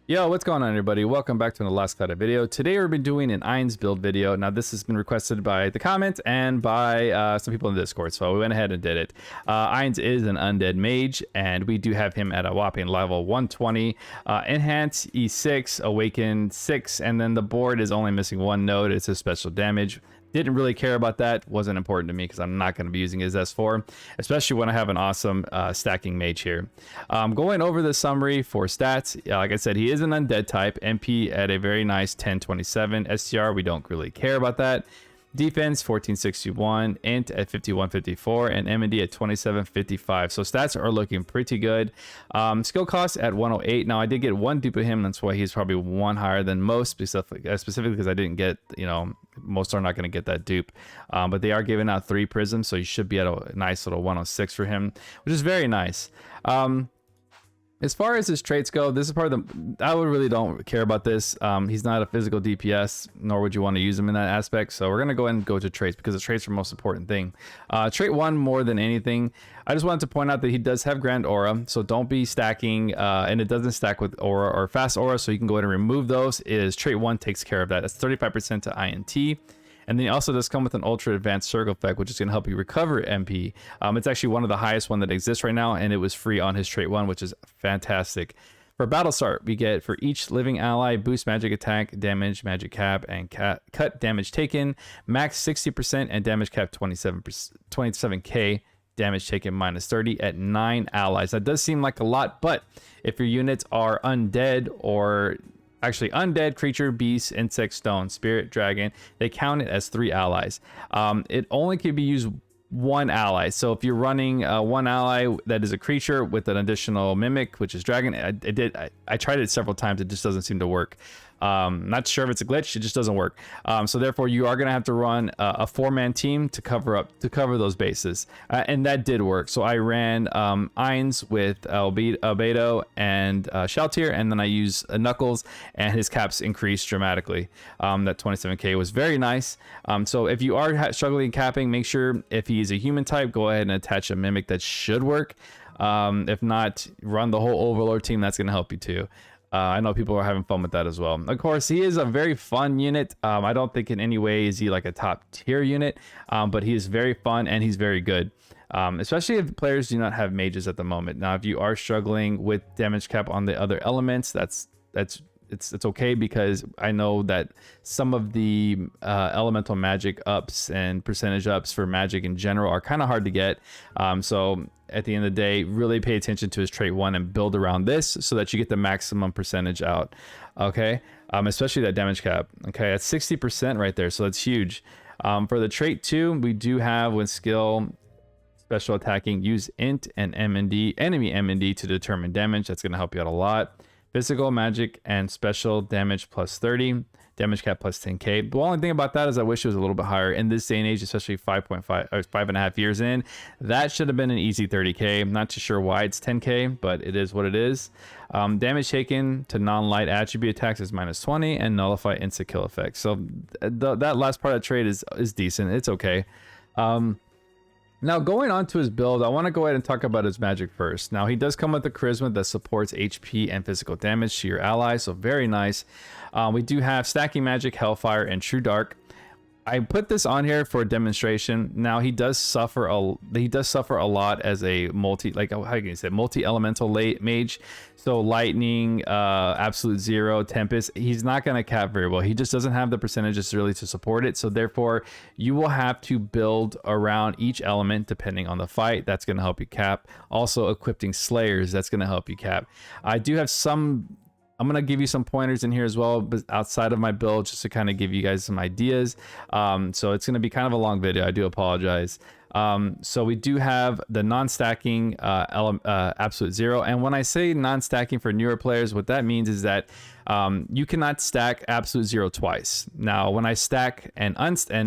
Yo, what's going on, everybody? Welcome back to the last Cloudia video. Today we've been doing an Ainz build video. Now this has been requested by the comments and by some people in the Discord, so we went ahead and did it. Ainz is an undead mage, and we do have him at a whopping level 120. Enhance E6, Awaken 6, and then the board is only missing one node. It's a special damage. Didn't really care about that. Wasn't important to me because I'm not going to be using his S4, especially when I have an awesome stacking mage here. Going over the summary for stats, like I said, he is an undead type. MP at a very nice 1027. STR, we don't really care about that. Defense 1461, int at 5154, and M&D at 2755. So stats are looking pretty good. Skill cost at 108. Now I did get one dupe of him, that's why he's probably one higher than most, specifically because I didn't get, most are not going to get that dupe. But they are giving out 3 prisms, so you should be at a nice little 106 for him, which is very nice. As far as his traits go, this is part of the... I really don't care about this. He's not a physical DPS, nor would you want to use him in that aspect. So we're going to go ahead and go to traits because the traits are the most important thing. Trait 1, more than anything, I just wanted to point out that he does have Grand Aura. So don't be stacking, and it doesn't stack with Aura or Fast Aura. So you can go ahead and remove those. Trait 1 takes care of that. That's 35% to INT. And then it also does come with an ultra advanced circle effect, which is going to help you recover MP. It's actually one of the highest one that exists right now, and it was free on his trait 1, which is fantastic. For battle start, we get for each living ally, boost magic attack, damage, magic cap, and cut damage taken, max 60% and damage cap 27k, damage taken minus 30 at 9 allies. That does seem like a lot, but if your units are undead or... actually undead, creature, beast, insect, stone, spirit, dragon, they count it as 3 allies. It only can be used 1 ally. So if you're running one ally that is a creature with an additional mimic, which is dragon, I tried it several times. It just doesn't seem to work. Not sure if it's a glitch. It just doesn't work. So therefore you are going to have to run a 4-man team to cover those bases. And that did work. So I ran Ainz with Albedo and Shaltir, and then I used Knuckles, and his caps increased dramatically. That 27k was very nice. So if you are struggling capping, make sure if he's a human type, go ahead and attach a mimic. That should work. If not, run the whole Overlord team. That's going to help you too. I know people are having fun with that as well. Of course, he is a very fun unit. I don't think in any way is he like a top tier unit, but he is very fun and he's very good. Especially if players do not have mages at the moment. Now, if you are struggling with damage cap on the other elements, it's okay, because I know that some of the elemental magic ups and percentage ups for magic in general are kind of hard to get. So at the end of the day, really pay attention to his trait 1 and build around this so that you get the maximum percentage out. Okay, especially that damage cap. Okay, that's 60% right there, so that's huge. For the trait 2, we do have with skill special attacking, use int and M&D, enemy M&D to determine damage. That's going to help you out a lot. Physical, magic, and special damage plus 30. Damage cap plus 10k. The only thing about that is I wish it was a little bit higher. In this day and age, especially 5.5 or 5.5 years in, that should have been an easy 30k. I'm not too sure why it's 10k, but it is what it is. Damage taken to non-light attribute attacks is minus 20, and nullify instant kill effects. So that last part of the trade is decent. It's okay. Now, going on to his build, I want to go ahead and talk about his magic first. Now, he does come with a charisma that supports HP and physical damage to your allies, so very nice. We do have stacking magic, hellfire, and true dark. I put this on here for a demonstration. Now, he does suffer a lot as a multi-elemental mage. So lightning, absolute zero, tempest. He's not going to cap very well. He just doesn't have the percentages really to support it. So therefore, you will have to build around each element depending on the fight. That's going to help you cap. Also, equipping slayers. That's going to help you cap. I do have some... I'm going to give you some pointers in here as well, but outside of my build, just to kind of give you guys some ideas. So it's going to be kind of a long video. I do apologize. So we do have the non-stacking absolute zero. And when I say non-stacking for newer players, what that means is that you cannot stack absolute zero twice. Now, when I stack and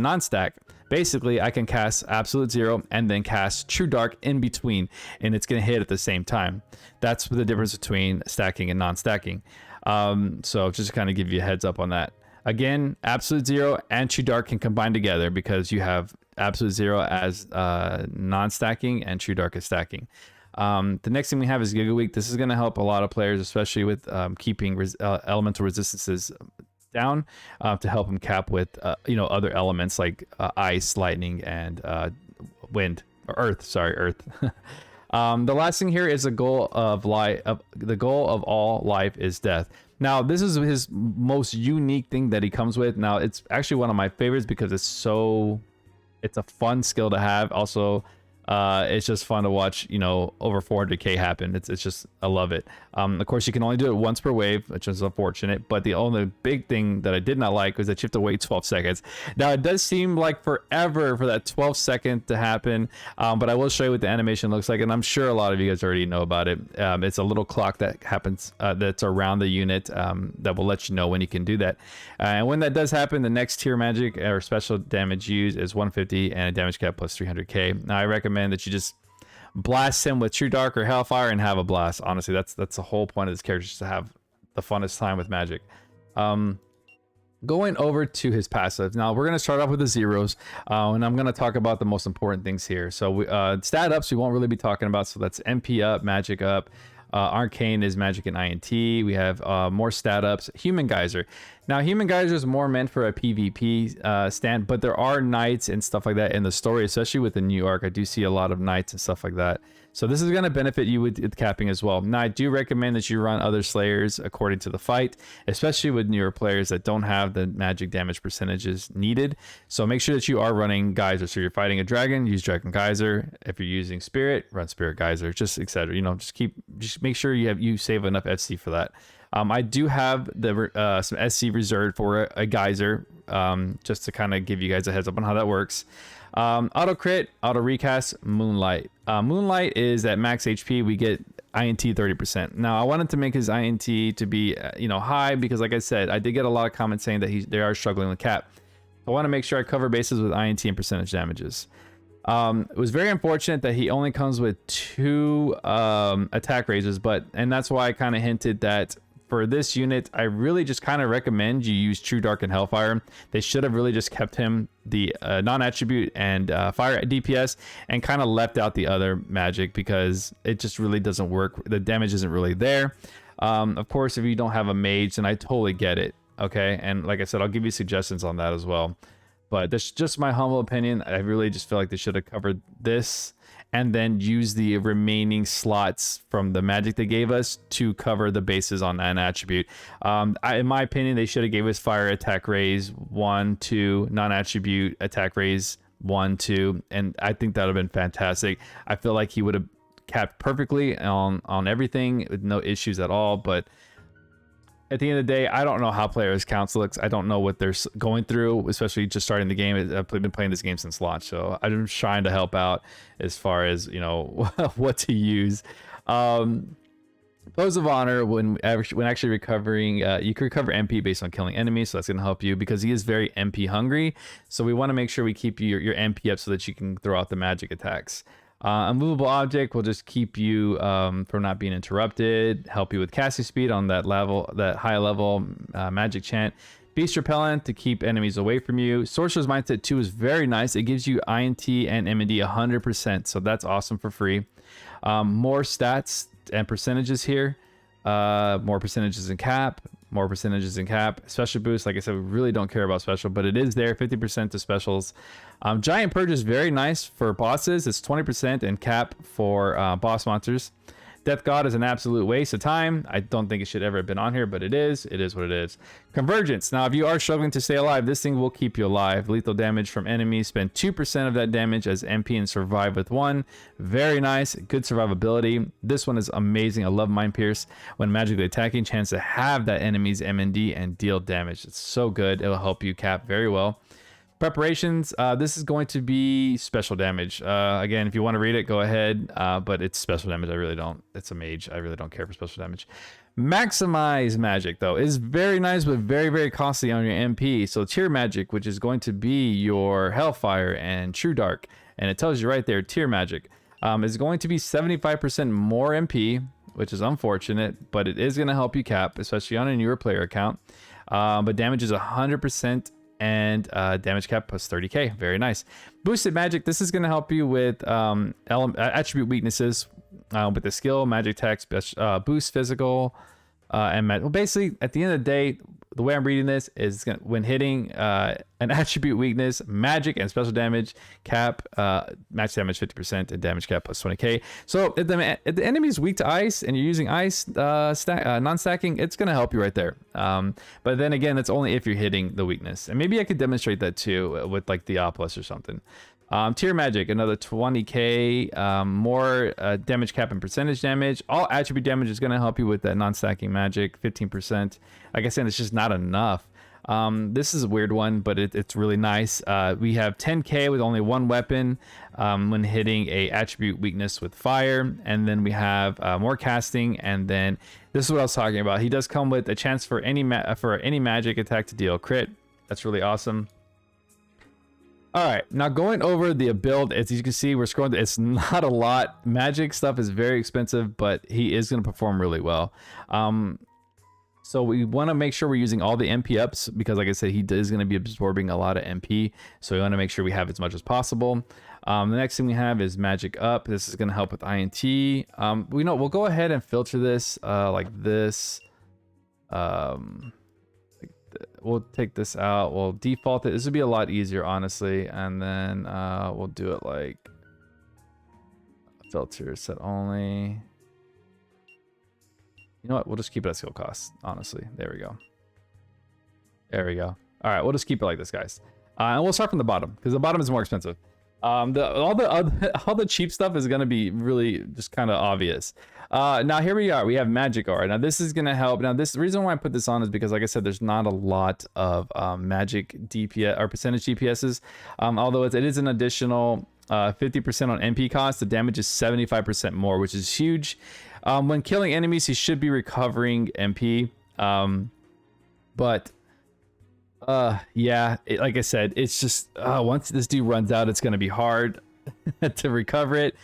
non-stack, basically I can cast absolute zero and then cast true dark in between, and it's going to hit at the same time. That's the difference between stacking and non-stacking. So just to kind of give you a heads up on that. Again, absolute zero and true dark can combine together because you have absolute zero as non-stacking and true dark as stacking. The next thing we have is Giga Week. This is going to help a lot of players, especially with keeping elemental resistances down, to help them cap with other elements like ice, lightning, and wind, or earth. Sorry, earth. The last thing here is the goal of life. The goal of all life is death. Now, this is his most unique thing that he comes with. Now, it's actually one of my favorites because it's a fun skill to have. Also, it's just fun to watch, over 400k happen. It's just, I love it. Of course, you can only do it once per wave, which is unfortunate. But the only big thing that I did not like was that you have to wait 12 seconds. Now, it does seem like forever for that 12-second to happen. But I will show you what the animation looks like. And I'm sure a lot of you guys already know about it. It's a little clock that happens that's around the unit that will let you know when you can do that. And when that does happen, the next tier magic or special damage used is 150 and a damage cap plus 300k. Now, I recommend that you just blast him with True Dark or Hellfire and have a blast. Honestly, that's the whole point of this character, just to have the funnest time with magic. Going over to his passive. Now we're going to start off with the zeros, and I'm going to talk about the most important things here. So stat ups we won't really be talking about. So that's MP up, magic up. Arcane is magic and INT. We have more stat ups. Human Geyser. Now, Human Geyser is more meant for a PvP stand, but there are knights and stuff like that in the story, especially with the new arc. I do see a lot of knights and stuff like that. So this is going to benefit you with capping as well. Now, I do recommend that you run other Slayers according to the fight, especially with newer players that don't have the magic damage percentages needed. So make sure that you are running Geyser. So you're fighting a dragon, use Dragon Geyser. If you're using Spirit, run Spirit Geyser, just etc. Just make sure you save enough FC for that. I do have some SC reserved for a Geyser, just to kind of give you guys a heads up on how that works. Auto crit, auto recast, Moonlight. Moonlight is at max HP. We get INT 30%. Now, I wanted to make his INT to be high because, like I said, I did get a lot of comments saying that they are struggling with cap. I want to make sure I cover bases with INT and percentage damages. It was very unfortunate that he only comes with 2 attack raises, and that's why I kind of hinted that for this unit, I really just kind of recommend you use True Dark and Hellfire. They should have really just kept him the non-attribute and fire DPS and kind of left out the other magic because it just really doesn't work. The damage isn't really there. Of course, if you don't have a mage, then I totally get it. Okay, and like I said, I'll give you suggestions on that as well. But that's just my humble opinion. I really just feel like they should have covered this and then use the remaining slots from the magic they gave us to cover the bases on an attribute. In my opinion, they should have gave us fire attack raise 1, 2, non-attribute attack raise 1, 2, and I think that would have been fantastic. I feel like he would have capped perfectly on everything with no issues at all, but at the end of the day, I don't know how players' counts looks. I don't know what they're going through, especially just starting the game. I've been playing this game since launch, so I'm just trying to help out as far as what to use. Pose of Honor, when actually recovering, you can recover MP based on killing enemies, so that's going to help you because he is very MP hungry. So we want to make sure we keep your MP up so that you can throw out the magic attacks. A movable object will just keep you from not being interrupted, help you with casting speed on that high level magic chant. Beast repellent to keep enemies away from you. Sorcerer's Mindset 2 is very nice. It gives you INT and MD 100%, so that's awesome for free. More stats and percentages here. More percentages in cap. More percentages in cap. Special boost, like I said, we really don't care about special, but it is there, 50% to specials. Giant Purge is very nice for bosses. It's 20% in cap for boss monsters. Death God is an absolute waste of time. I don't think it should ever have been on here, but it is. It is what it is. Convergence. Now, if you are struggling to stay alive, this thing will keep you alive. Lethal damage from enemies. Spend 2% of that damage as MP and survive with 1. Very nice. Good survivability. This one is amazing. I love Mind Pierce. When magically attacking, chance to have that enemy's MND and deal damage. It's so good. It'll help you cap very well. Preparations, this is going to be special damage. Again, if you want to read it, go ahead, but it's special damage. I really don't. It's a mage. I really don't care for special damage. Maximize magic, though, is very nice, but very, very costly on your MP. So tier magic, which is going to be your Hellfire and True Dark, and it tells you right there, tier magic, is going to be 75% more MP, which is unfortunate, but it is going to help you cap, especially on a newer player account. But damage is 100%. And damage cap plus 30k. Very nice. Boosted magic. This is going to help you with attribute weaknesses. with the skill, magic text, boost physical, and well, basically at the end of the day, the way I'm reading this is when hitting an attribute weakness, magic and special damage cap, match damage 50% and damage cap plus 20k. So if the enemy is weak to ice and you're using ice non-stacking, it's going to help you right there. But then again, it's only if you're hitting the weakness. And maybe I could demonstrate that too with like Theopolis or something. Tier magic, another 20k, more damage cap and percentage damage. All attribute damage is going to help you with that non-stacking magic, 15%. Like I said, it's just not enough. This is a weird one, but it's really nice. We have 10k with only one weapon when hitting a attribute weakness with fire, and then we have more casting, and then this is what I was talking about. He does come with a chance for any magic attack to deal crit. That's really awesome. All right, now going over the build, as you can see, we're scrolling. It's not a lot. Magic stuff is very expensive, but he is going to perform really well. So we want to make sure we're using all the MP ups because, like I said, he is going to be absorbing a lot of MP. So we want to make sure we have as much as possible. The next thing we have is magic up. This is going to help with INT. We'll go ahead and filter this like this. We'll take this out. We'll default it. This would be a lot easier, honestly. And then we'll do it like filter set only. You know what? We'll just keep it at skill cost, honestly. There we go. There we go. All right, we'll just keep it like this, guys. And we'll start from the bottom because the bottom is more expensive. All the cheap stuff is going to be really just kind of obvious. Now here we are. We have magic aura. Now this is going to help. Now the reason why I put this on is because, like I said, there's not a lot of magic DPS or percentage DPSs. Although it is an additional 50% on MP cost. The damage is 75% more, which is huge. When killing enemies, he should be recovering MP. Yeah, like I said, it's just once this dude runs out, it's gonna be hard to recover it.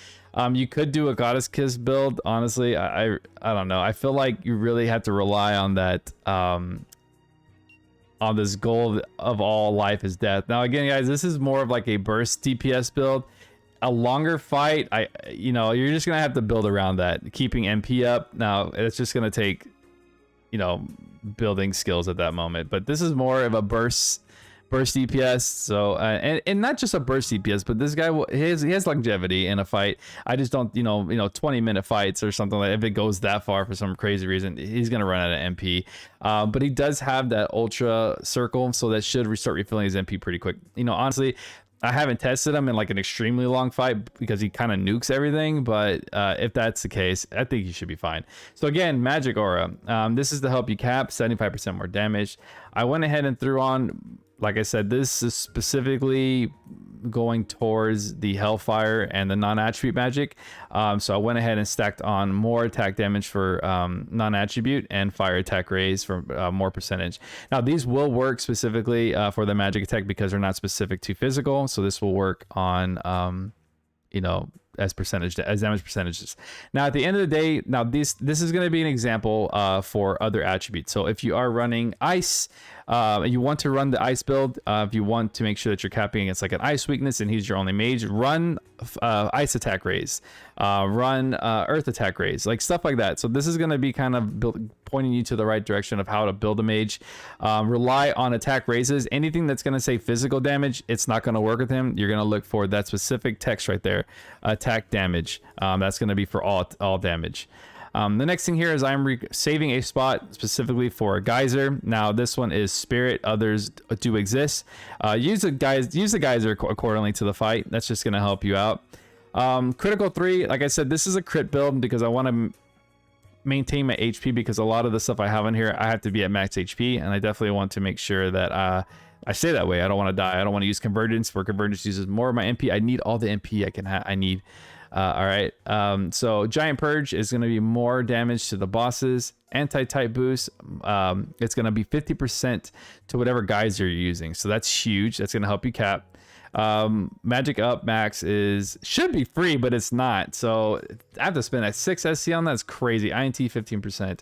You could do a goddess kiss build. Honestly, I don't know. I feel like you really have to rely on that on this goal of all life is death. Now again, guys, this is more of like a burst DPS build. A longer fight, you're just gonna have to build around that, keeping MP up. Now it's just gonna take building skills at that moment, but this is more of a burst DPS. So and not just a burst DPS, but this guy he has longevity in a fight. I just don't 20-minute fights or something like that. If it goes that far for some crazy reason, he's gonna run out of MP. But he does have that ultra circle, so that should start refilling his MP pretty quick. Honestly, I haven't tested him in like an extremely long fight because he kind of nukes everything, but if that's the case, I think he should be fine. So again, magic aura. This is to help you cap 75% more damage. I went ahead and threw on, like I said, this is specifically going towards the Hellfire and the non-attribute magic. So I went ahead and stacked on more attack damage for non-attribute and fire attack raise for more percentage. Now these will work specifically for the magic attack because they're not specific to physical. So this will work on as damage percentages. Now at the end of the day, now this is going to be an example for other attributes. So if you are running ice, you want to run the ice build, if you want to make sure that you're capping against like an ice weakness and he's your only mage, run ice attack raise, run earth attack raise, like stuff like that. So this is going to be kind of pointing you to the right direction of how to build a mage. Rely on attack raises. Anything that's going to say physical damage, it's not going to work with him. You're going to look for that specific text right there, attack damage. That's going to be for all damage. The next thing here is I'm saving a spot specifically for a geyser. Now this one is spirit. Others do exist. Use the geyser accordingly to the fight. That's just going to help you out. Critical 3, like I said, this is a crit build because I want to maintain my HP, because a lot of the stuff I have on here, I have to be at max HP, and I definitely want to make sure that I stay that way. I don't want to die. I don't want to use convergence, where convergence uses more of my MP. I need all the MP I need. All right. So giant purge is going to be more damage to the bosses. Anti-type boost. It's going to be 50% to whatever geyser you're using. So that's huge. That's going to help you cap. Magic up max should be free, but it's not. So I have to spend a 6 SC on that. It's crazy. INT 15%.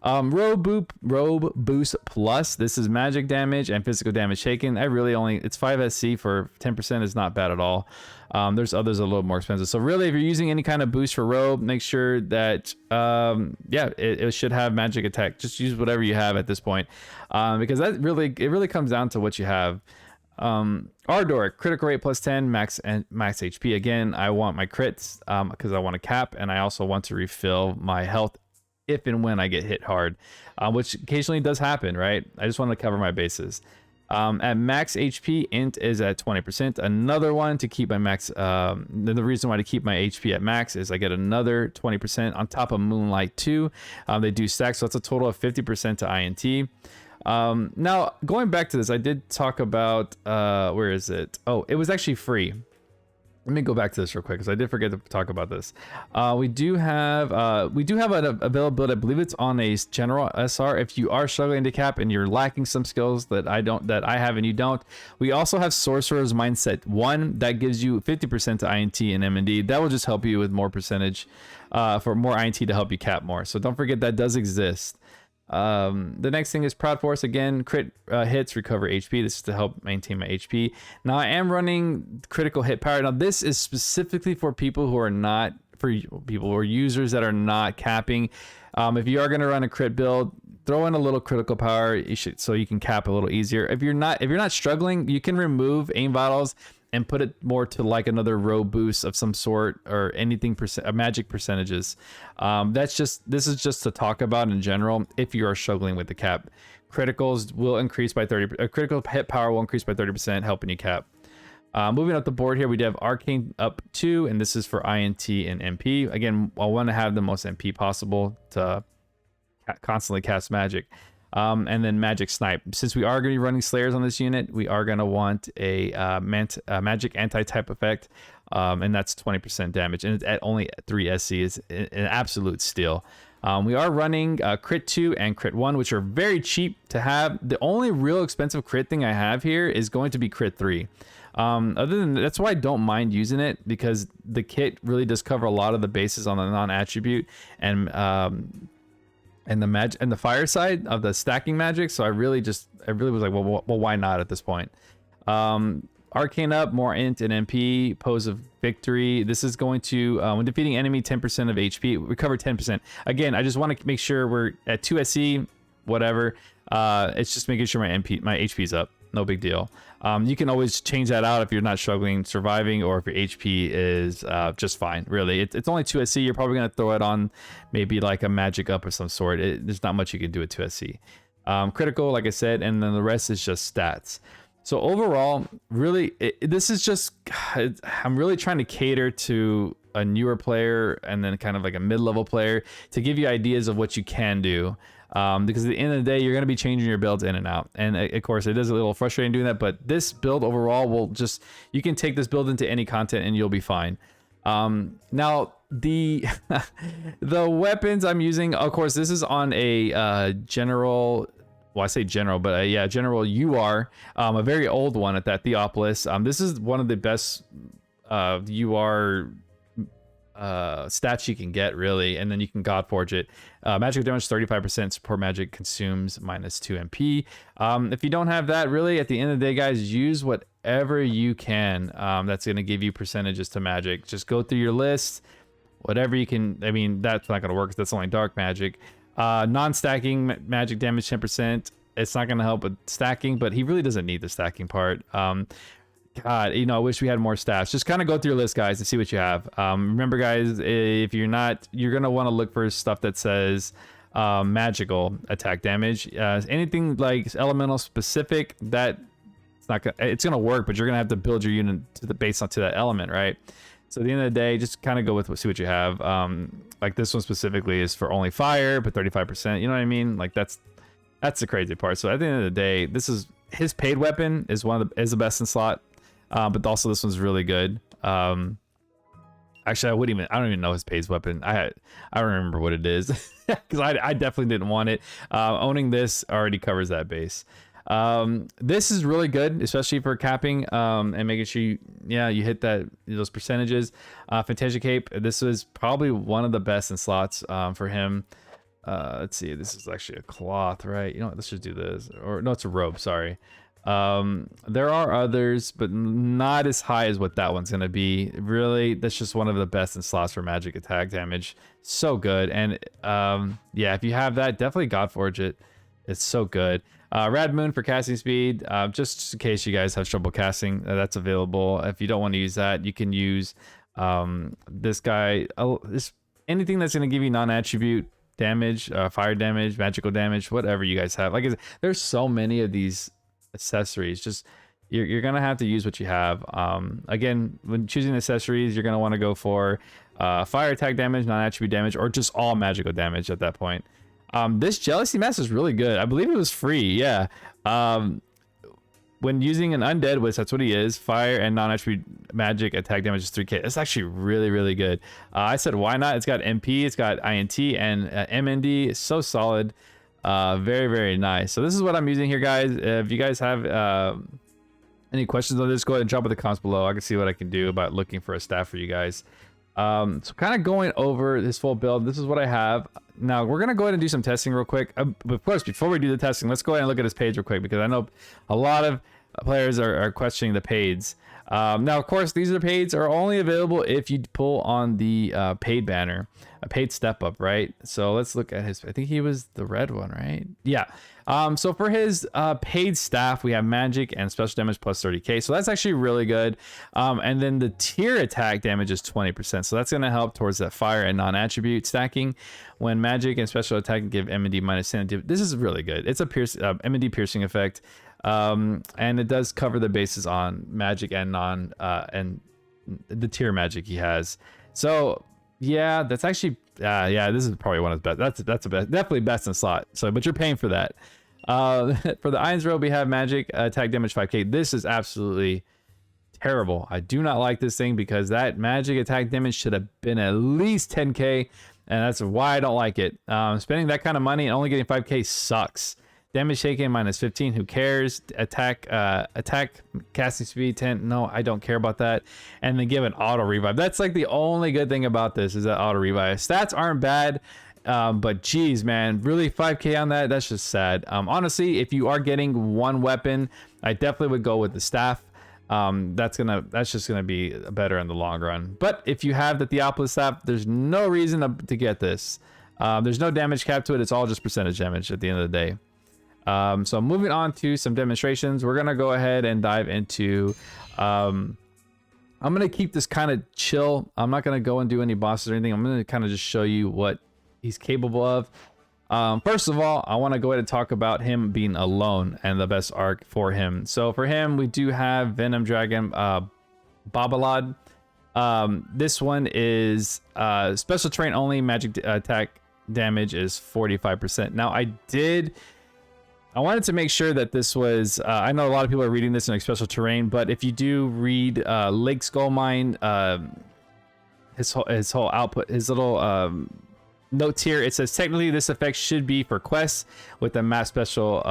Robe Boost Plus. This is magic damage and physical damage taken. I really only, it's 5 SC for 10% is not bad at all. There's others a little more expensive. So really, if you're using any kind of boost for Robe, make sure that, yeah, it should have magic attack. Just use whatever you have at this point, because that really comes down to what you have. Ardor, critical rate plus 10, max HP. Again, I want my crits because I want to cap, and I also want to refill my health if and when I get hit hard, which occasionally does happen, right? I just want to cover my bases. At max HP, int is at 20%. Another one to keep my max, the reason why to keep my HP at max is I get another 20% on top of Moonlight 2. They do stack, so that's a total of 50% to INT. Now, going back to this, I did talk about, where is it? Oh, it was actually free. Let me go back to this real quick because I did forget to talk about this. We do have an availability. I believe it's on a general SR. If you are struggling to cap and you're lacking some skills that I have and you don't, we also have Sorcerer's Mindset 1 that gives you 50% to INT and M&D. That will just help you with more percentage, for more INT to help you cap more. So don't forget that does exist. The next thing is Proud Force. Again, crit hits recover HP. This is to help maintain my HP. Now I am running critical hit power. Now this is specifically for people who are not, for people or users that are not capping. If you are going to run a crit build, throw in a little critical power. You should, so you can cap a little easier. If you're not struggling, you can remove aim bottles and put it more to like another row boost of some sort or anything magic percentages. This is just to talk about in general. If you are struggling with the cap, criticals will increase by 30%. Critical hit power will increase by 30%, helping you cap. Moving up the board here, we have Arcane up 2, and this is for INT and MP. Again, I want to have the most MP possible to constantly cast magic. And then Magic Snipe. Since we are going to be running Slayers on this unit, we are going to want a magic anti-type effect, and that's 20% damage, and it's at only 3 SC. Is an absolute steal. We are running Crit 2 and Crit 1, which are very cheap to have. The only real expensive crit thing I have here is going to be Crit 3. Other than that's why I don't mind using it, because the kit really does cover a lot of the bases on the non-attribute and the fire side of the stacking magic. So I really was like, well, why not at this point? Arcane up, more int and MP, pose of victory. This is going to, when defeating enemy 10% of HP, recover 10%. Again, I just want to make sure we're at 2 SC, whatever. It's just making sure my HP's up. No big deal. You can always change that out if you're not struggling surviving, or if your HP is just fine. Really, it's only 2 SC. You're probably gonna throw it on maybe like a magic up of some sort. There's not much you can do at 2 SC. Critical, like I said, and then the rest is just stats. So overall, really, this is just, I'm really trying to cater to a newer player and then kind of like a mid-level player to give you ideas of what you can do. Because at the end of the day, you're going to be changing your builds in and out. And of course, it is a little frustrating doing that, but this build overall will just, you can take this build into any content and you'll be fine. Now, the the weapons I'm using, of course, this is on a general, well, I say general, but yeah, general UR, a very old one at that, Theopolis. This is one of the best UR stats you can get, really, and then you can Godforge it. Magic damage 35%, support magic consumes -2 MP. If you don't have that, really, at the end of the day, guys, use whatever you can. That's going to give you percentages to magic. Just go through your list, whatever you can. I mean, that's not going to work because that's only dark magic. Non-stacking magic damage 10%. It's not going to help with stacking, but he really doesn't need the stacking part. God, I wish we had more stats. Just kind of go through your list, guys, and see what you have. Remember, guys, if you're not, you're going to want to look for stuff that says magical attack damage. Anything like elemental specific, that it's going to work, but you're going to have to build your unit based on that element, right? So at the end of the day, just kind of go with see what you have. Like this one specifically is for only fire, but 35%. You know what I mean? Like that's the crazy part. So at the end of the day, this is his paid weapon is the best in slot. But also this one's really good. Actually, I don't even know his paid weapon. I don't remember what it is because I definitely didn't want it. Owning this already covers that base. This is really good, especially for capping and making sure you hit those percentages. Fantasia Cape. This was probably one of the best in slots for him. Let's see, this is actually a cloth, right? You know what, let's just do this. Or no, it's a robe, sorry. There are others, but not as high as what that one's gonna be. Really, that's just one of the best in slots for magic attack damage. So good. And yeah, if you have that, definitely Godforge it. It's so good. Rad Moon for casting speed, just in case you guys have trouble casting, that's available. If you don't want to use that, you can use this guy. Anything that's going to give you non-attribute damage, fire damage, magical damage, whatever you guys have. Like I said, there's so many of these accessories. Just you're going to have to use what you have. Again, when choosing accessories, you're going to want to go for fire attack damage, non-attribute damage, or just all magical damage at that point. This jealousy mask is really good. I believe it was free. Yeah. When using an undead, which that's what he is, fire and non-attribute magic attack damage is 3k. It's actually really, really good. I said, why not? It's got MP, it's got INT, and MND. It's so solid. Very, very nice. So this is what I'm using here, guys. If you guys have any questions on this, go ahead and drop in the comments below. I can see what I can do about looking for a staff for you guys. So kind of going over this full build, this is what I have. Now we're gonna go ahead and do some testing real quick. But of course, before we do the testing, let's go ahead and look at his page real quick, because I know a lot of players are questioning the paids. Now of course, these are paids are only available if you pull on the paid banner, a paid step up, right? So let's look at his, I think he was the red one, right? Yeah. So for his paid staff, we have magic and special damage plus 30k. So that's actually really good. And then the tier attack damage is 20%. So that's going to help towards that fire and non-attribute stacking. When magic and special attack give M&D minus 10. This is really good. It's a M&D piercing effect. And it does cover the bases on magic and and the tier magic he has. So yeah, that's actually yeah, this is probably one of the best. That's the best, definitely best in slot. So, but you're paying for that. For the Ainz robe, we have magic attack damage 5k. This is absolutely terrible. I do not like this thing, because that magic attack damage should have been at least 10k, and that's why I don't like it. Spending that kind of money and only getting 5k sucks. Damage taken minus 15. Who cares? Attack casting speed 10. No, I don't care about that. And then give an auto revive. That's like the only good thing about this, is that auto revive. Stats aren't bad, but geez, man, really 5k on that? That's just sad. Honestly, if you are getting one weapon, I definitely would go with the staff. That's just gonna be better in the long run. But if you have the Theopolis staff, there's no reason to get this. There's no damage cap to it. It's all just percentage damage at the end of the day. So moving on to some demonstrations, we're gonna go ahead and dive into I'm gonna keep this kind of chill. I'm not gonna go and do any bosses or anything. I'm gonna kind of just show you what he's capable of. First of all, I want to go ahead and talk about him being alone and the best arc for him. So for him, we do have Venom Dragon Babalad. This one is special terrain only. Magic attack damage is 45%. Now I wanted to make sure that this was, I know a lot of people are reading this in like special terrain, but if you do read Lake Skull Mine, his whole output, his little notes here, it says technically this effect should be for quests with the map special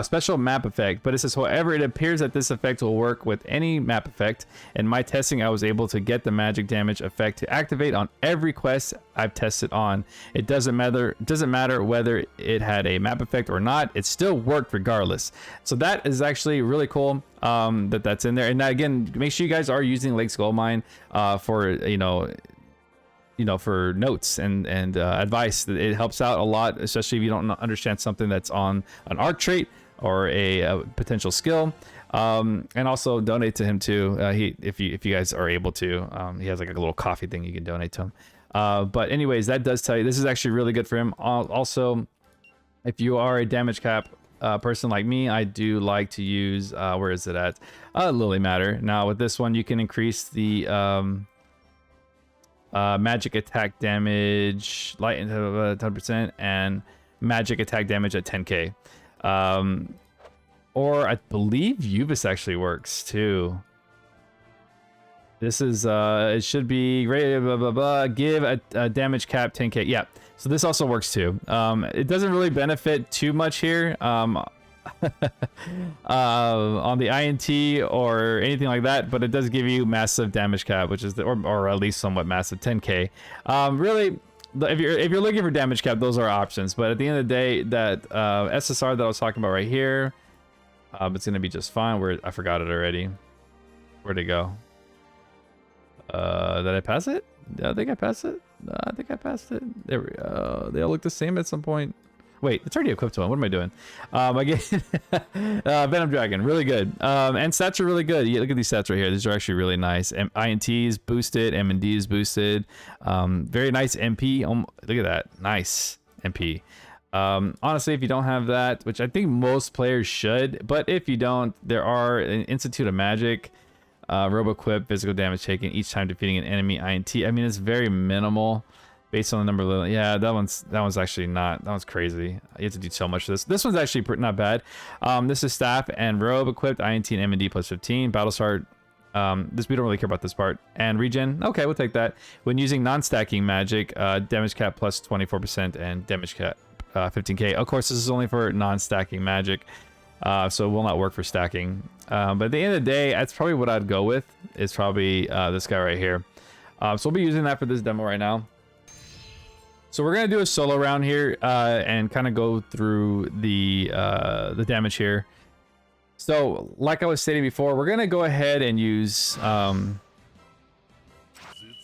special map effect, but it says however it appears that this effect will work with any map effect. In my testing, I was able to get the magic damage effect to activate on every quest I've tested on. It doesn't matter whether it had a map effect or not, it still worked regardless. So that is actually really cool that's in there. And again, make sure you guys are using Lake Skull Mine for for notes and advice. It helps out a lot, especially if you don't understand something that's on an arc trait or a potential skill. And also donate to him too. If you guys are able to, he has like a little coffee thing you can donate to him. But anyways, that does tell you this is actually really good for him. Also, if you are a damage cap person like me, I do like to use where is it at? Lily Matter. Now with this one, you can increase the magic attack damage light into 10% and magic attack damage at 10k. Or I believe Uvis actually works too. This is it should be give a damage cap 10k. Yeah, so this also works too. It doesn't really benefit too much here on the INT or anything like that, but it does give you massive damage cap, which is or at least somewhat massive 10k. Really if you're looking for damage cap, those are options. But at the end of the day, that SSR that I was talking about right here, it's gonna be just fine. Where I forgot it already. Where'd it go? Did I pass it? I think I passed it. I think I passed it. There we go. They all look the same at some point. Wait, it's already equipped to one. What am I doing? Again, Venom Dragon, really good. And stats are really good. Yeah, look at these stats right here. These are actually really nice. INT is boosted. M&D is boosted. Very nice MP. Look at that. Nice MP. Honestly, if you don't have that, which I think most players should, but if you don't, there are an Institute of Magic, Robo-Quip, physical damage taken each time defeating an enemy INT. I mean, it's very minimal. Based on the number of, yeah, that one's actually not, that one's crazy. You have to do so much of this. This one's actually not bad. This is staff and robe equipped, INT and M&D plus 15. Battle start. This we don't really care about this part. And regen. Okay, we'll take that. When using non-stacking magic, damage cap plus 24% and damage cap 15k. Of course, this is only for non-stacking magic, so it will not work for stacking. But at the end of the day, that's probably what I'd go with. Is probably this guy right here. So we'll be using that for this demo right now. So we're gonna do a solo round here and kind of go through the damage here. So like I was stating before, we're gonna go ahead and use.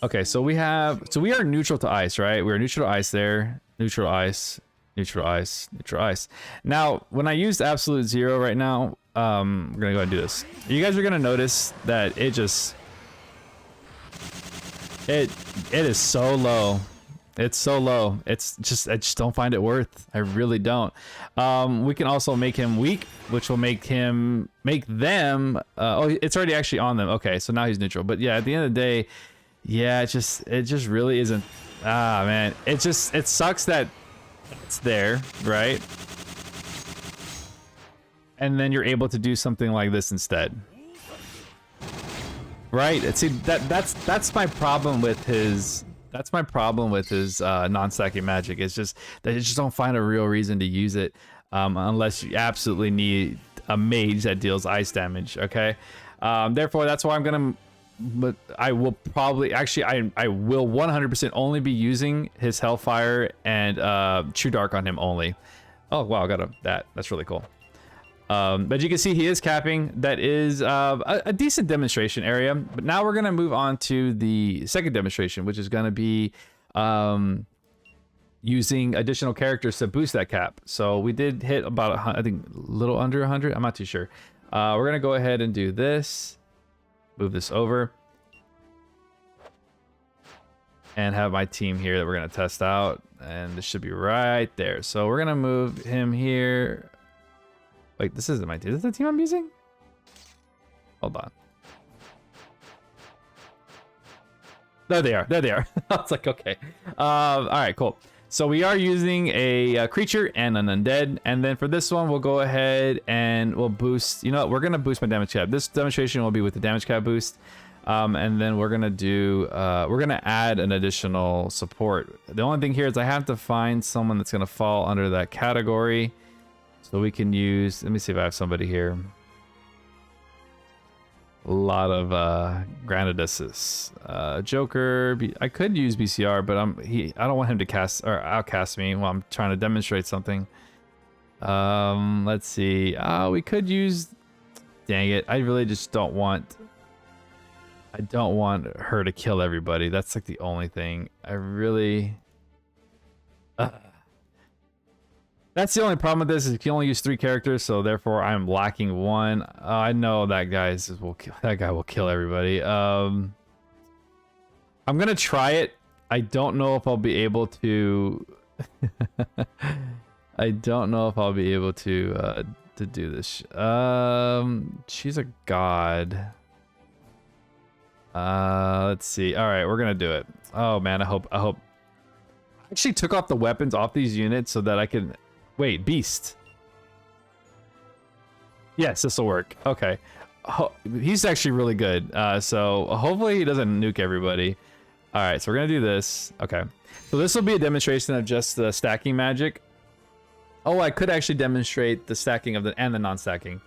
Okay, so we are neutral to ice, right? We're neutral to ice there. Neutral ice, neutral ice, neutral ice. Now, when I used absolute zero right now, we're gonna go ahead and do this. You guys are gonna notice that it just it is so low. It's so low. It's just, I just don't find it worth. I really don't. We can also make him weak, which will make them, oh, it's already actually on them. Okay, so now he's neutral. But yeah, at the end of the day, yeah, it just really isn't, man. It sucks that it's there, right? And then you're able to do something like this instead. Right? See, that's my problem with his... That's my problem with his non-stacking magic. It's just that you just don't find a real reason to use it unless you absolutely need a mage that deals ice damage. Okay, therefore that's why I'm gonna. But I will probably actually I will 100% only be using his Hellfire and True Dark on him only. Oh wow, I got that's really cool. But you can see he is capping. That is a decent demonstration area. But now we're going to move on to the second demonstration, which is going to be using additional characters to boost that cap. So we did hit about, I think, a little under 100. I'm not too sure. We're going to go ahead and do this. Move this over. And have my team here that we're going to test out. And this should be right there. So we're going to move him here. Wait, this isn't my team. Is this the team I'm using? Hold on. There they are. There they are. I was like, okay. All right, cool. So we are using a creature and an undead. And then for this one, we'll go ahead and we'll boost. You know what? We're going to boost my damage cap. This demonstration will be with the damage cap boost. And then we're going to do, we're going to add an additional support. The only thing here is I have to find someone that's going to fall under that category. So we can use, let me see if I have somebody here. A lot of Granaduses. Joker, I could use BCR, but I don't want him to cast or outcast me while I'm trying to demonstrate something. Let's see. We could use, dang it. I really just don't want, I don't want her to kill everybody. That's like the only thing. I really, that's the only problem with this is you can only use 3 characters, so therefore I'm lacking 1. I know that guy will kill everybody. I'm gonna try it. I don't know if I'll be able to. I don't know if I'll be able to do this. She's a god. Let's see. All right, we're gonna do it. Oh man, I hope. I actually took off the weapons off these units so that I can. Wait, beast. Yes, this will work. Okay. He's actually really good. So hopefully he doesn't nuke everybody. All right, so we're gonna do this. Okay. So this will be a demonstration of just the stacking magic. Oh, I could actually demonstrate the stacking of the non-stacking.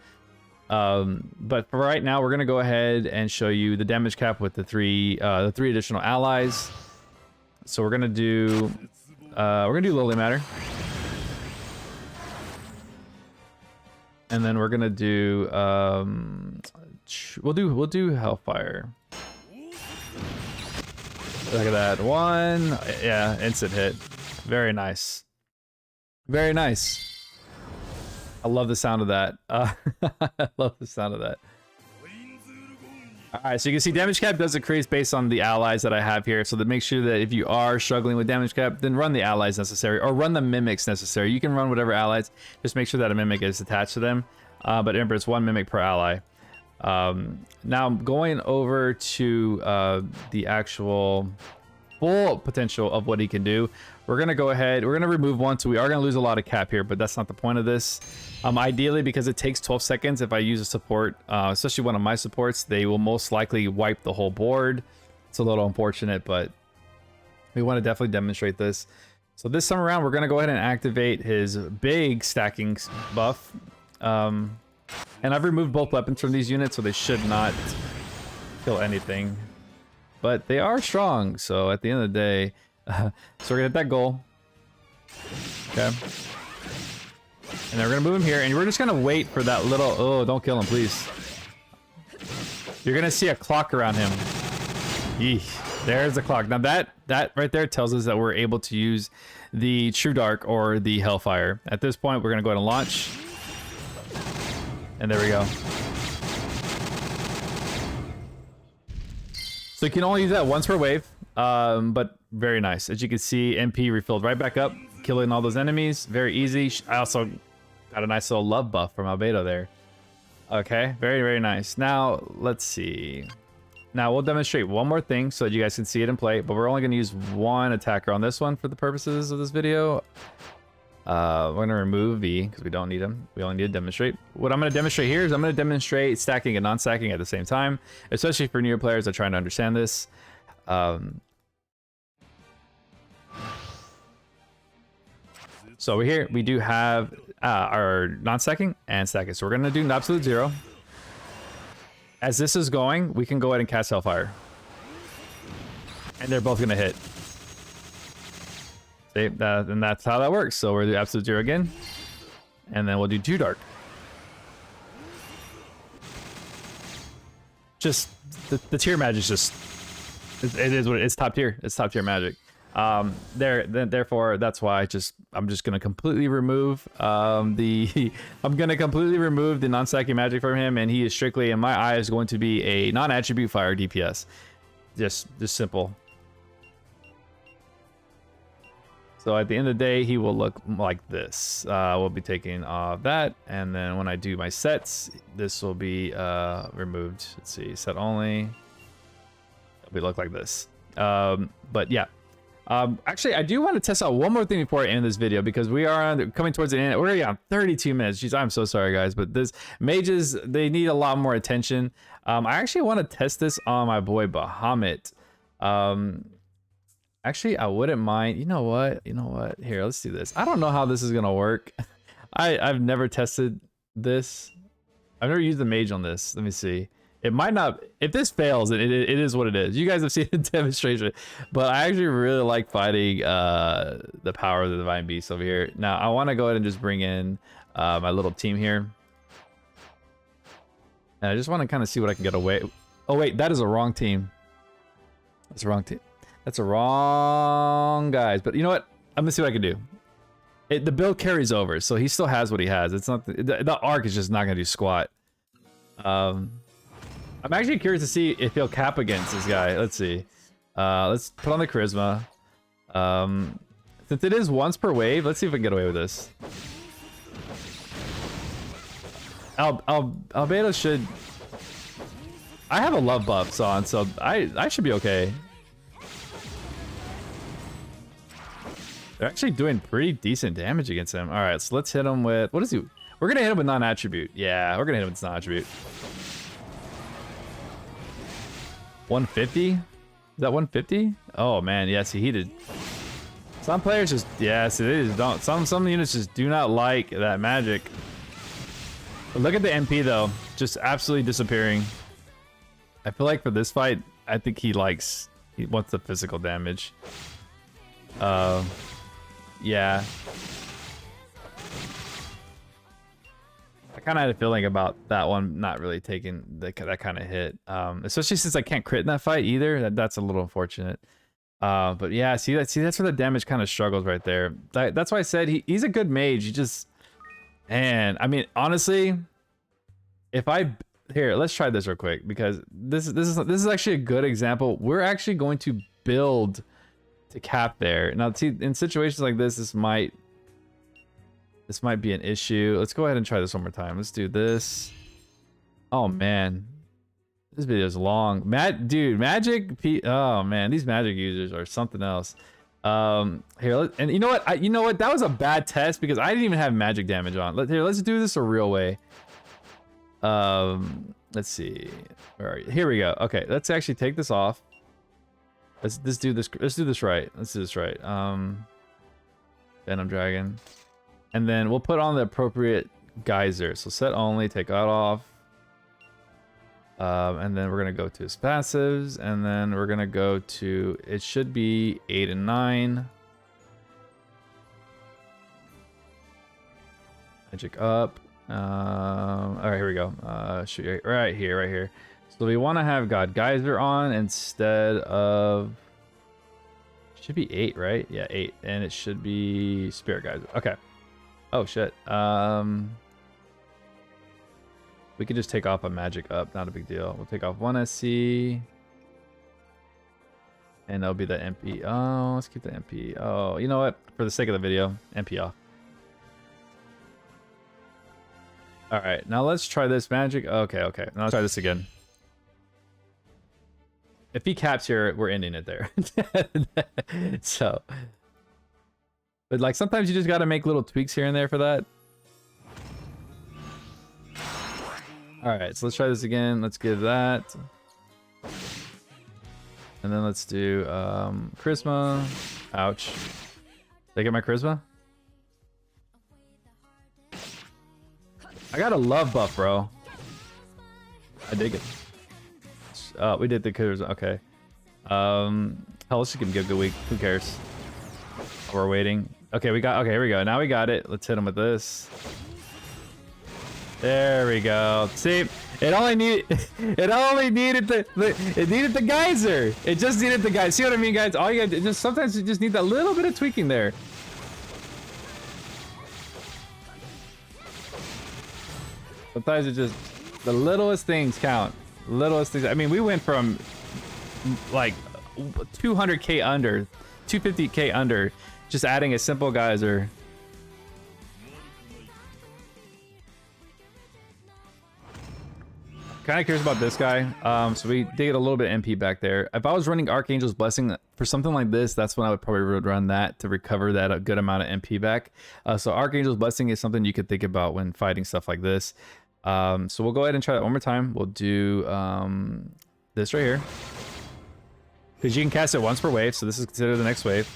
But for right now, we're gonna go ahead and show you the damage cap with the three additional allies. So we're gonna do Lily Matter. And then we're gonna do we'll do Hellfire. Look at that one. Yeah, instant hit. Very nice. Very nice. I love the sound of that. I love the sound of that. Alright, so you can see damage cap does increase based on the allies that I have here. So to make sure that if you are struggling with damage cap, then run the allies necessary or run the mimics necessary. You can run whatever allies, just make sure that a mimic is attached to them. But remember, it's 1 mimic per ally. Now going over to the actual full potential of what he can do, we're gonna go ahead, we're gonna remove one, so we are gonna lose a lot of cap here, but that's not the point of this. Ideally, because it takes 12 seconds, if I use a support, especially one of my supports, they will most likely wipe the whole board. It's a little unfortunate, but we want to definitely demonstrate this. So this time around, we're gonna go ahead and activate his big stacking buff. And I've removed both weapons from these units, so they should not kill anything. But they are strong, so at the end of the day, so we're gonna hit that goal. Okay. And then we're gonna move him here, and we're just gonna wait for that little, oh, don't kill him, please. You're gonna see a clock around him. Eesh, there's the clock. Now that right there tells us that we're able to use the True Dark or the Hellfire. At this point, we're gonna go ahead and launch. And there we go. So you can only use that once per wave, but very nice. As you can see, MP refilled right back up, killing all those enemies. Very easy. I also got a nice little love buff from Albedo there. Okay, very, very nice. Now, let's see. Now, we'll demonstrate one more thing so that you guys can see it in play, but we're only going to use one attacker on this one for the purposes of this video. We're going to remove V because we don't need him. We only need to demonstrate. What I'm going to demonstrate here is I'm going to demonstrate stacking and non-stacking at the same time, especially for newer players that are trying to understand this. So over here, we do have our non-stacking and stacking. So we're going to do an absolute 0. As this is going, we can go ahead and cast Hellfire. And they're both going to hit. See, and that's how that works. So we'll do absolute 0 again. And then we'll do True Dark. Just, the tier magic is just, it is what it is. It's top tier. It's top tier magic. Therefore, that's why I'm just gonna completely remove the non-stacking magic from him, and he is strictly, in my eyes, going to be a non-attribute fire DPS. Just simple. So at the end of the day, he will look like this. We'll be taking off that, and then when I do my sets, this will be removed. Let's see, set only. It'll look like this. But yeah. Actually, I do want to test out one more thing before I end this video, because we are coming towards the end. We're already on 32 minutes. Jeez, I'm so sorry, guys, but this mages, they need a lot more attention. I actually want to test this on my boy Bahamut. Actually, I wouldn't mind. You know what? Here, let's do this. I don't know how this is gonna work. I've never tested this. I've never used the mage on this. Let me see. It might not, if this fails, it is what it is. You guys have seen the demonstration, but I actually really like fighting the power of the Divine Beast over here. Now, I want to go ahead and just bring in my little team here. And I just want to kind of see what I can get away. Oh, wait, that is a wrong team. That's a wrong team. That's a wrong guys. But you know what? I'm going to see what I can do. The build carries over, so he still has what he has. It's not, the arc is just not going to do squat. I'm actually curious to see if he'll cap against this guy. Let's see. Let's put on the charisma. Since it is once per wave, let's see if we can get away with this. Albedo should... I have a love buff on, so I should be okay. They're actually doing pretty decent damage against him. All right, so let's hit him with... What is he? We're going to hit him with non-attribute. Yeah, we're going to hit him with non-attribute. 150? Is that 150? Oh man, yeah, see, he did. Some players just, yeah, see, they just don't. Some units just do not like that magic. But look at the MP though, just absolutely disappearing. I feel like for this fight, I think he wants the physical damage. Yeah. I kind of had a feeling about that one not really taking that kind of hit, especially since I can't crit in that fight either. That's a little unfortunate. But yeah, see that's where the damage kind of struggles right there. That's why I said he's a good mage. He just, and I mean honestly, if here, let's try this real quick because this is actually a good example. We're actually going to build to cap there. Now see, in situations like this might be an issue. Let's go ahead and try this one more time. Let's do this. Oh man, this video is long. Oh man, these magic users are something else. Here, and you know what? That was a bad test because I didn't even have magic damage on. Let's do this a real way. Let's see. Where are you? Here we go. Okay, let's actually take this off. Let's do this. Let's do this right. Let's do this right. Venom Dragon. And then we'll put on the appropriate geyser. So set only, take that off. And then we're gonna go to his passives, and then we're gonna go to, it should be 8 and 9. Magic up. All right, here we go. Right here. So we want to have God Geyser on instead of, should be 8, right? Yeah, 8, and it should be Spirit Geyser. Okay. Oh shit. We could just take off a magic up, not a big deal. We'll take off 1 SC. And that'll be the MP. Oh, let's keep the MP. Oh, you know what? For the sake of the video, MP off. Alright, now let's try this magic. Okay. Now let's try this again. If he caps here, we're ending it there. So. But like sometimes you just gotta make little tweaks here and there for that. Alright, so let's try this again. Let's give that. And then let's do charisma. Ouch. Did I get my charisma? I got a love buff, bro. I dig it. We did the charisma. Okay. Hell, let's just give a week. Who cares? We're waiting. Okay, okay, here we go. Now we got it. Let's hit him with this. There we go. See, it only needed the geyser. It just needed the geyser. See what I mean, guys? All you got, sometimes you just need that little bit of tweaking there. Sometimes it just, the littlest things count. Littlest things. I mean, we went from like 200k under, 250k under, just adding a simple geyser. Kind of curious about this guy. So we did get a little bit of MP back there. If I was running Archangel's Blessing for something like this, that's when I would probably run that to recover that a good amount of MP back. So Archangel's Blessing is something you could think about when fighting stuff like this. So we'll go ahead and try that one more time. We'll do this right here. Because you can cast it once per wave, so this is considered the next wave.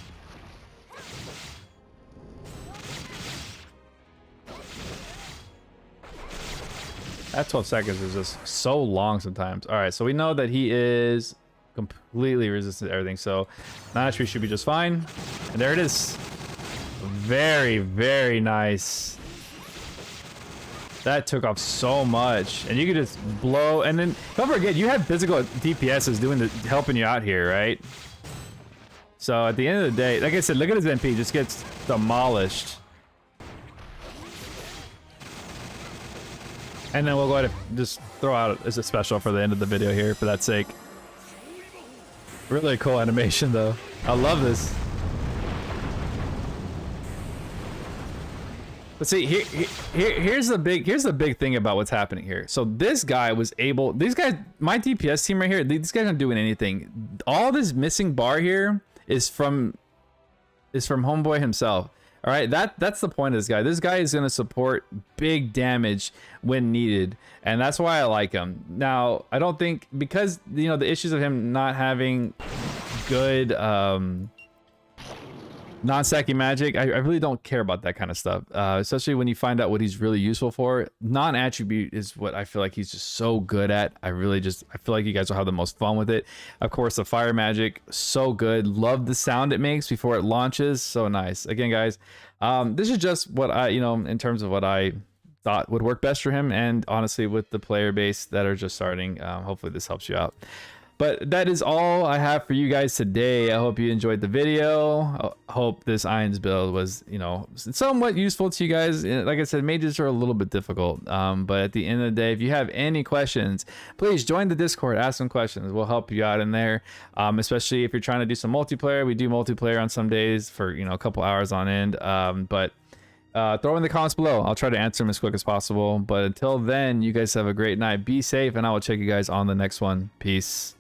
That 12 seconds is just so long sometimes. All right, so we know that he is completely resistant to everything, so naturally should be just fine. And there it is. Very, very nice. That took off so much, and you could just blow. And then don't forget, you have physical DPSs helping you out here, right? So at the end of the day, like I said, look at his MP, just gets demolished. And then we'll go ahead and just throw out as a special for the end of the video here, for that sake. Really cool animation, though. I love this. But see, here's the big thing about what's happening here. So this guy was able, these guys, my DPS team right here, these guys aren't doing anything. All this missing bar here is from Homeboy himself. All right, that's the point of this guy. This guy is going to support big damage when needed, and that's why I like him. Now, I don't think, because the issues of him not having good Non-stacking magic, I really don't care about that kind of stuff, especially when you find out what he's really useful for. Non-attribute is what I feel like he's just so good at. I feel like you guys will have the most fun with it. Of course, the fire magic, so good. Love the sound it makes before it launches, so nice. Again, guys, this is just what I, in terms of what I thought would work best for him, and honestly, with the player base that are just starting, hopefully this helps you out. But that is all I have for you guys today. I hope you enjoyed the video. I hope this Ainz build was, somewhat useful to you guys. Like I said, mages are a little bit difficult. But at the end of the day, if you have any questions, please join the Discord, ask some questions. We'll help you out in there. Especially if you're trying to do some multiplayer. We do multiplayer on some days for, a couple hours on end. But throw in the comments below. I'll try to answer them as quick as possible. But until then, you guys have a great night. Be safe, and I will check you guys on the next one. Peace.